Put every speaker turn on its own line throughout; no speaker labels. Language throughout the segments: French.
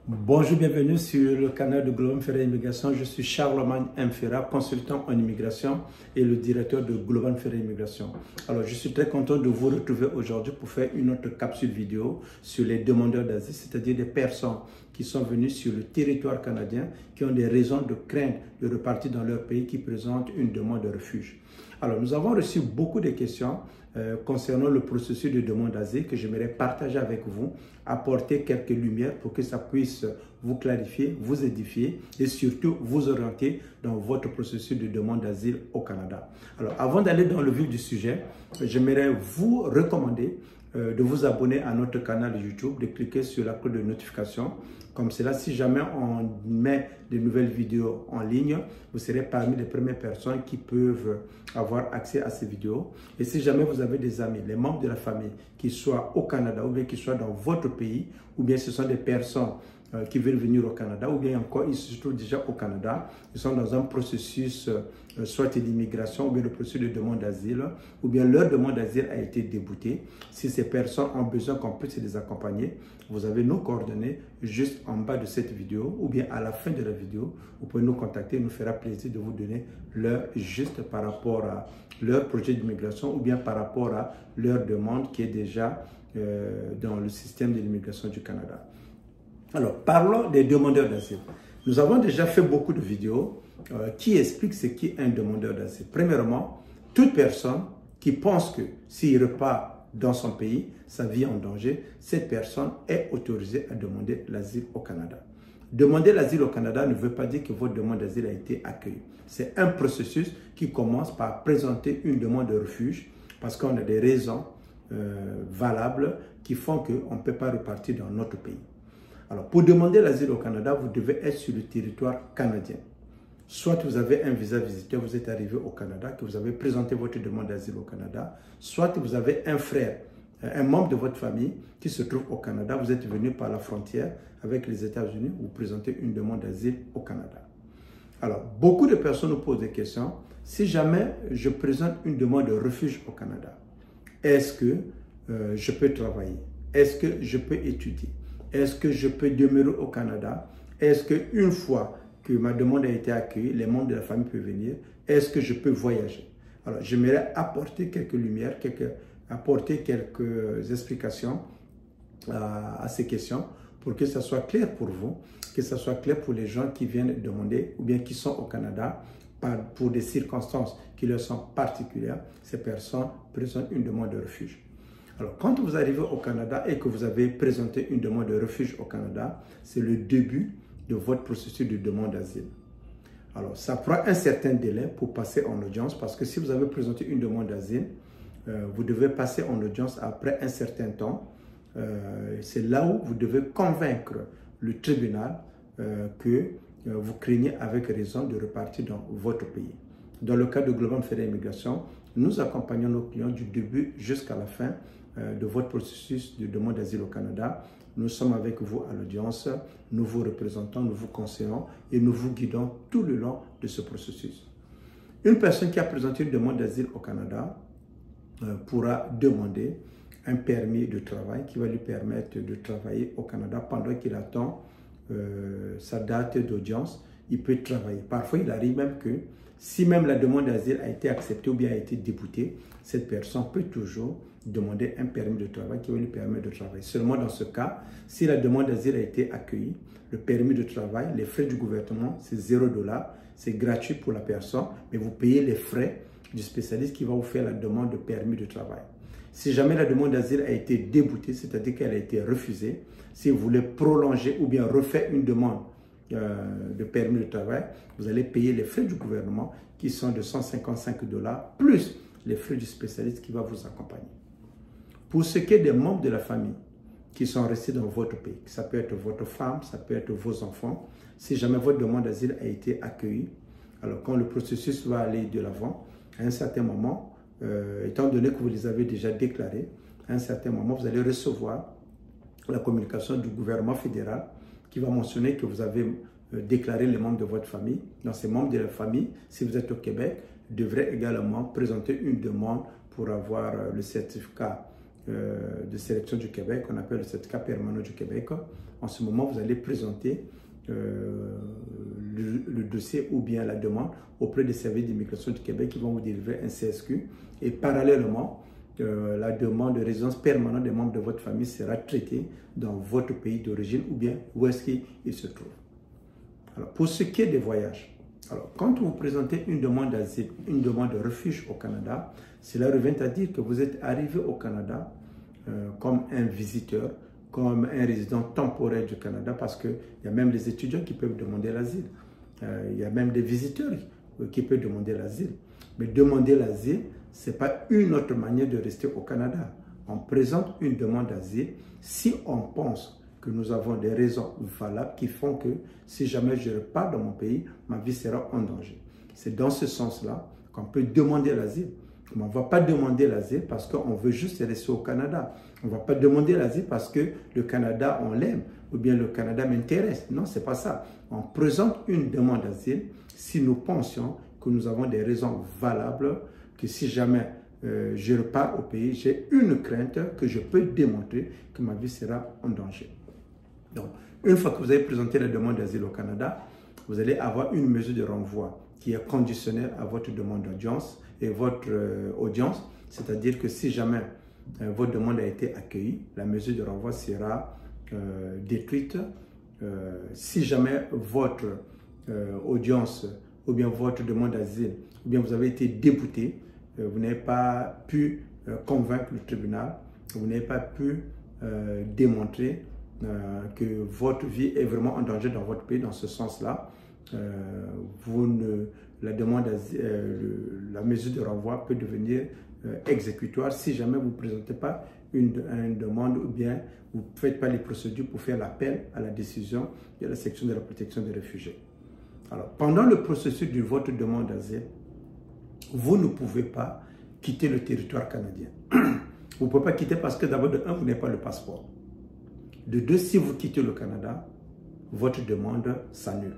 Bonjour, bienvenue sur le canal de Global Ferrer Immigration. Je suis Charlemagne Mfera, consultant en immigration et le directeur de Global Ferrer Immigration. Alors, je suis très content de vous retrouver aujourd'hui pour faire une autre capsule vidéo sur les demandeurs d'asile, c'est-à-dire des personnes qui sont venues sur le territoire canadien, qui ont des raisons de craindre de repartir dans leur pays, qui présentent une demande de refuge. Alors, nous avons reçu beaucoup de questions concernant le processus de demande d'asile que j'aimerais partager avec vous, apporter quelques lumières pour que ça puisse vous clarifier, vous édifier et surtout vous orienter dans votre processus de demande d'asile au Canada. Alors, avant d'aller dans le vif du sujet, j'aimerais vous recommander de vous abonner à notre canal YouTube, de cliquer sur la cloche de notification. Comme cela, si jamais on met de nouvelles vidéos en ligne, vous serez parmi les premières personnes qui peuvent avoir accès à ces vidéos. Et si jamais vous avez des amis, les membres de la famille, qui soient au Canada ou bien qui soient dans votre pays, ou bien ce sont des personnes qui veulent venir au Canada, ou bien encore ils se trouvent déjà au Canada, ils sont dans un processus soit d'immigration ou bien le processus de demande d'asile, ou bien leur demande d'asile a été déboutée. Si ces personnes ont besoin qu'on puisse les accompagner, vous avez nos coordonnées juste en bas de cette vidéo, ou bien à la fin de la vidéo, vous pouvez nous contacter, il nous fera plaisir de vous donner l'heure juste par rapport à leur projet d'immigration ou bien par rapport à leur demande qui est déjà dans le système de l'immigration du Canada. Alors, parlons des demandeurs d'asile. Nous avons déjà fait beaucoup de vidéos qui expliquent ce qu'est un demandeur d'asile. Premièrement, toute personne qui pense que s'il repart dans son pays, sa vie est en danger, cette personne est autorisée à demander l'asile au Canada. Demander l'asile au Canada ne veut pas dire que votre demande d'asile a été accueillie. C'est un processus qui commence par présenter une demande de refuge parce qu'on a des raisons valables qui font qu'on ne peut pas repartir dans notre pays. Alors, pour demander l'asile au Canada, vous devez être sur le territoire canadien. Soit vous avez un visa visiteur, vous êtes arrivé au Canada, que vous avez présenté votre demande d'asile au Canada, soit vous avez un frère, un membre de votre famille qui se trouve au Canada, vous êtes venu par la frontière avec les États-Unis, vous présentez une demande d'asile au Canada. Alors, beaucoup de personnes nous posent des questions. Si jamais je présente une demande de refuge au Canada, est-ce que je peux travailler? Est-ce que je peux étudier? Est-ce que je peux demeurer au Canada? Est-ce qu'une fois que ma demande a été accueillie, les membres de la famille peuvent venir? Est-ce que je peux voyager? Alors, j'aimerais apporter quelques lumières, apporter quelques explications à ces questions pour que ça soit clair pour vous, que ça soit clair pour les gens qui viennent demander ou bien qui sont au Canada pour des circonstances qui leur sont particulières. Ces personnes présentent une demande de refuge. Alors, quand vous arrivez au Canada et que vous avez présenté une demande de refuge au Canada, c'est le début de votre processus de demande d'asile. Alors, ça prend un certain délai pour passer en audience parce que si vous avez présenté une demande d'asile, vous devez passer en audience après un certain temps. C'est là où vous devez convaincre le tribunal que vous craignez avec raison de repartir dans votre pays. Dans le cas de Global Ferrer Immigration, nous accompagnons nos clients du début jusqu'à la fin de votre processus de demande d'asile au Canada. Nous sommes avec vous à l'audience, nous vous représentons, nous vous conseillons et nous vous guidons tout le long de ce processus. Une personne qui a présenté une demande d'asile au Canada pourra demander un permis de travail qui va lui permettre de travailler au Canada pendant qu'il attend sa date d'audience. Il peut travailler. Parfois, il arrive même que si même la demande d'asile a été acceptée ou bien a été déboutée, cette personne peut toujours demander un permis de travail qui va lui permettre de travailler. Seulement dans ce cas, si la demande d'asile a été accueillie, le permis de travail, les frais du gouvernement, c'est 0 $, c'est gratuit pour la personne, mais vous payez les frais du spécialiste qui va vous faire la demande de permis de travail. Si jamais la demande d'asile a été déboutée, c'est-à-dire qu'elle a été refusée, si vous voulez prolonger ou bien refaire une demande de permis de travail, vous allez payer les frais du gouvernement qui sont de 155 $ plus les frais du spécialiste qui va vous accompagner. Pour ce qui est des membres de la famille qui sont restés dans votre pays, ça peut être votre femme, ça peut être vos enfants, si jamais votre demande d'asile a été accueillie, alors quand le processus va aller de l'avant, à un certain moment, étant donné que vous les avez déjà déclarés, à un certain moment, vous allez recevoir la communication du gouvernement fédéral qui va mentionner que vous avez déclaré les membres de votre famille. Dans ces membres de la famille, si vous êtes au Québec, devraient également présenter une demande pour avoir le certificat de sélection du Québec, on appelle le certificat permanent du Québec. En ce moment, vous allez présenter le dossier ou bien la demande auprès des services d'immigration du Québec qui vont vous délivrer un CSQ. Et parallèlement, la demande de résidence permanente des membres de votre famille sera traitée dans votre pays d'origine ou bien où est-ce qu'il se trouve. Alors, pour ce qui est des voyages, alors, quand vous présentez une demande d'asile, une demande de refuge au Canada, cela revient à dire que vous êtes arrivé au Canada comme un visiteur, comme un résident temporaire du Canada, parce qu'il y a même des étudiants qui peuvent demander l'asile. Il y a même des visiteurs qui peuvent demander l'asile. Mais demander l'asile, ce n'est pas une autre manière de rester au Canada. On présente une demande d'asile si on pense que nous avons des raisons valables qui font que si jamais je repars dans mon pays, ma vie sera en danger. C'est dans ce sens-là qu'on peut demander l'asile. Mais on ne va pas demander l'asile parce qu'on veut juste rester au Canada. On ne va pas demander l'asile parce que le Canada, on l'aime ou bien le Canada m'intéresse. Non, ce n'est pas ça. On présente une demande d'asile si nous pensions que nous avons des raisons valables, que si jamais je repars au pays, j'ai une crainte que je peux démontrer que ma vie sera en danger. Donc, une fois que vous avez présenté la demande d'asile au Canada, vous allez avoir une mesure de renvoi qui est conditionnelle à votre demande d'audience et votre audience. C'est-à-dire que si jamais votre demande a été accueillie, la mesure de renvoi sera détruite. Si jamais votre audience ou bien votre demande d'asile, ou bien vous avez été débouté, vous n'avez pas pu convaincre le tribunal, vous n'avez pas pu démontrer que votre vie est vraiment en danger dans votre pays, dans ce sens-là, la mesure de renvoi peut devenir exécutoire si jamais vous ne présentez pas une demande ou bien vous ne faites pas les procédures pour faire l'appel à la décision de la section de la protection des réfugiés. Alors, pendant le processus de votre demande d'asile, vous ne pouvez pas quitter le territoire canadien. Vous ne pouvez pas quitter parce que d'abord, de un, vous n'avez pas le passeport. De deux, si vous quittez le Canada, votre demande s'annule.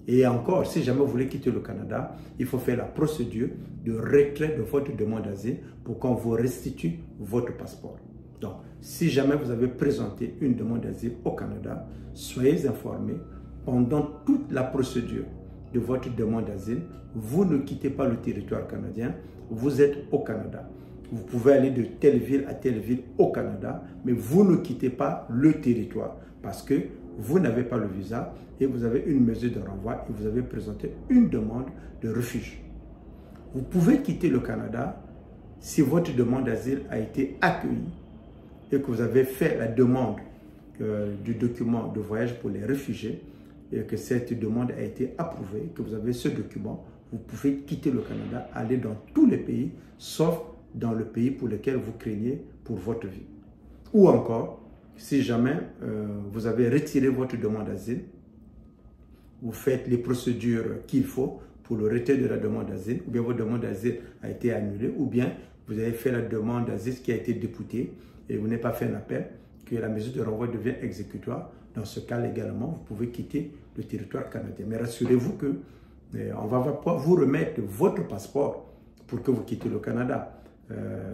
Et encore, si jamais vous voulez quitter le Canada, il faut faire la procédure de retrait de votre demande d'asile pour qu'on vous restitue votre passeport. Donc, si jamais vous avez présenté une demande d'asile au Canada, soyez informés, pendant toute la procédure de votre demande d'asile, vous ne quittez pas le territoire canadien, vous êtes au Canada. Vous pouvez aller de telle ville à telle ville au Canada, mais vous ne quittez pas le territoire parce que vous n'avez pas le visa et vous avez une mesure de renvoi et vous avez présenté une demande de refuge. Vous pouvez quitter le Canada si votre demande d'asile a été accueillie et que vous avez fait la demande du document de voyage pour les réfugiés et que cette demande a été approuvée, que vous avez ce document, vous pouvez quitter le Canada, aller dans tous les pays, sauf dans le pays pour lequel vous craignez pour votre vie. Ou encore, si jamais vous avez retiré votre demande d'asile, vous faites les procédures qu'il faut pour le retrait de la demande d'asile, ou bien votre demande d'asile a été annulée, ou bien vous avez fait la demande d'asile qui a été déboutée et vous n'avez pas fait un appel, que la mesure de renvoi devient exécutoire. Dans ce cas, légalement, vous pouvez quitter le territoire canadien. Mais rassurez-vous que on va pas vous remettre votre passeport pour que vous quittez le Canada.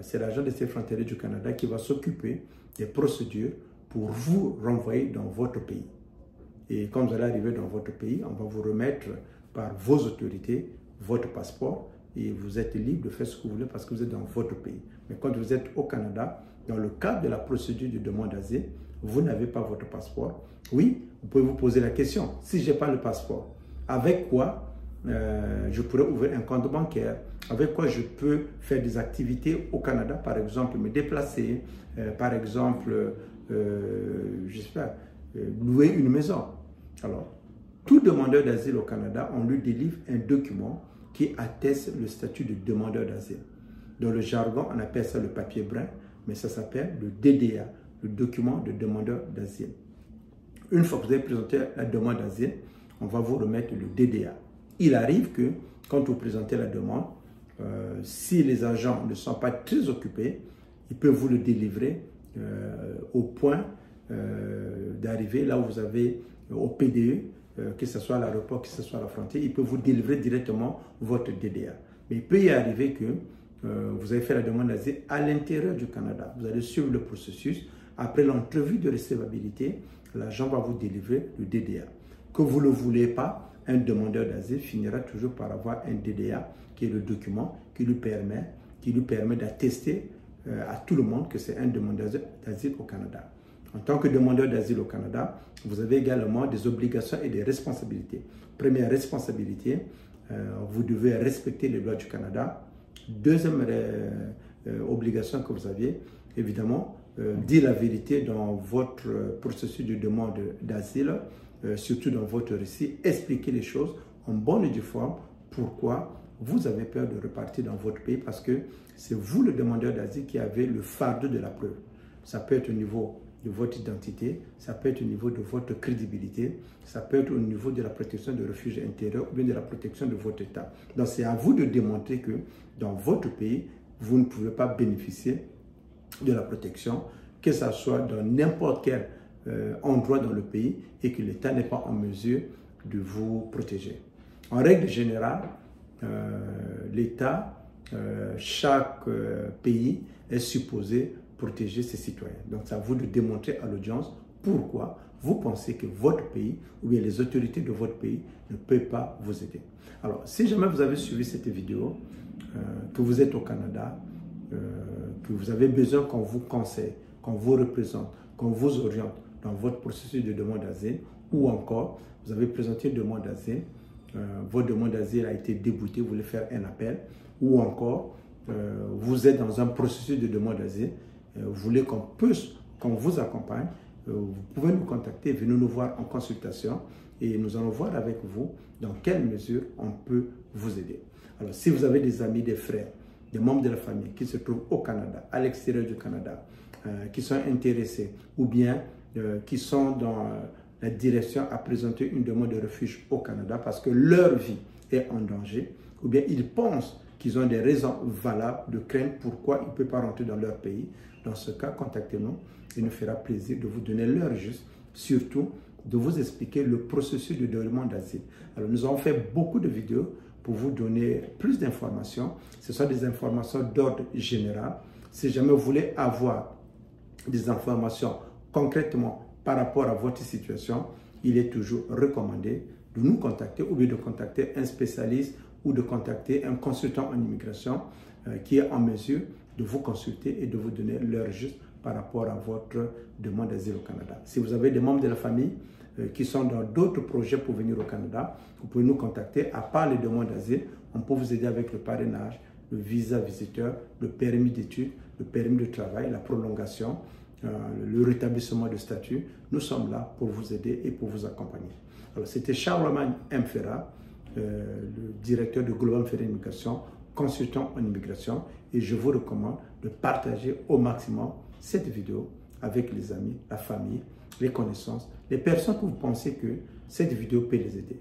C'est l'agent des frontières du Canada qui va s'occuper des procédures pour vous renvoyer dans votre pays. Et quand vous allez arriver dans votre pays, on va vous remettre par vos autorités votre passeport et vous êtes libre de faire ce que vous voulez parce que vous êtes dans votre pays. Mais quand vous êtes au Canada, dans le cadre de la procédure de demande d'asile, vous n'avez pas votre passeport. Oui, vous pouvez vous poser la question, si je n'ai pas le passeport, avec quoi je pourrais ouvrir un compte bancaire, avec quoi je peux faire des activités au Canada, par exemple me déplacer, par exemple, je sais pas, louer une maison. Alors, tout demandeur d'asile au Canada, on lui délivre un document qui atteste le statut de demandeur d'asile. Dans le jargon, on appelle ça le papier brun, mais ça s'appelle le DDA, le document de demandeur d'asile. Une fois que vous avez présenté la demande d'asile, on va vous remettre le DDA. Il arrive que, quand vous présentez la demande, si les agents ne sont pas très occupés, ils peuvent vous le délivrer au point d'arriver là où vous avez au PDE, que ce soit à l'aéroport, que ce soit à la frontière, ils peuvent vous délivrer directement votre DDA. Mais il peut y arriver que vous avez fait la demande d'asile à l'intérieur du Canada. Vous allez suivre le processus. Après l'entrevue de recevabilité, l'agent va vous délivrer le DDA. Que vous ne le voulez pas, un demandeur d'asile finira toujours par avoir un DDA, qui est le document qui lui permet d'attester à tout le monde que c'est un demandeur d'asile au Canada. En tant que demandeur d'asile au Canada, vous avez également des obligations et des responsabilités. Première responsabilité, vous devez respecter les lois du Canada. Deuxième obligation que vous aviez, évidemment, dire la vérité dans votre processus de demande d'asile, surtout dans votre récit, expliquer les choses en bonne et due forme, pourquoi vous avez peur de repartir dans votre pays, parce que c'est vous le demandeur d'asile qui avez le fardeau de la preuve. Ça peut être au niveau de votre identité, ça peut être au niveau de votre crédibilité, ça peut être au niveau de la protection de refuge intérieur ou bien de la protection de votre État. Donc c'est à vous de démontrer que dans votre pays, vous ne pouvez pas bénéficier de la protection, que ce soit dans n'importe quel endroit dans le pays et que l'État n'est pas en mesure de vous protéger. En règle générale, l'État, chaque pays est supposé protéger ses citoyens. Donc, c'est à vous de démontrer à l'audience pourquoi vous pensez que votre pays ou bien les autorités de votre pays ne peuvent pas vous aider. Alors, si jamais vous avez suivi cette vidéo, que vous êtes au Canada, que vous avez besoin qu'on vous conseille, qu'on vous représente, qu'on vous oriente dans votre processus de demande d'asile, ou encore, vous avez présenté une demande d'asile, votre demande d'asile a été déboutée, vous voulez faire un appel, ou encore, vous êtes dans un processus de demande d'asile, vous voulez qu'on vous accompagne, vous pouvez nous contacter, venez nous voir en consultation et nous allons voir avec vous dans quelle mesure on peut vous aider. Alors, si vous avez des amis, des frères, des membres de la famille qui se trouvent au Canada, à l'extérieur du Canada, qui sont intéressés ou bien qui sont dans la direction à présenter une demande de refuge au Canada parce que leur vie est en danger, ou bien ils pensent qu'ils ont des raisons valables de craindre pourquoi ils ne peuvent pas rentrer dans leur pays. Dans ce cas, contactez-nous. Il nous fera plaisir de vous donner l'heure juste, surtout de vous expliquer le processus de demande d'asile. Alors, nous avons fait beaucoup de vidéos pour vous donner plus d'informations. Ce sont des informations d'ordre général. Si jamais vous voulez avoir des informations concrètement par rapport à votre situation, il est toujours recommandé de nous contacter ou bien de contacter un spécialiste ou de contacter un consultant en immigration qui est en mesure de vous consulter et de vous donner l'heure juste par rapport à votre demande d'asile au Canada. Si vous avez des membres de la famille qui sont dans d'autres projets pour venir au Canada, vous pouvez nous contacter. À part les demandes d'asile, on peut vous aider avec le parrainage, le visa visiteur, le permis d'études, le permis de travail, la prolongation, le rétablissement de statut. Nous sommes là pour vous aider et pour vous accompagner. Alors, c'était Charlemagne Mfera, le directeur de Global Ferry Immigration, consultant en immigration, et je vous recommande de partager au maximum cette vidéo avec les amis, la famille, les connaissances, les personnes que vous pensez que cette vidéo peut les aider.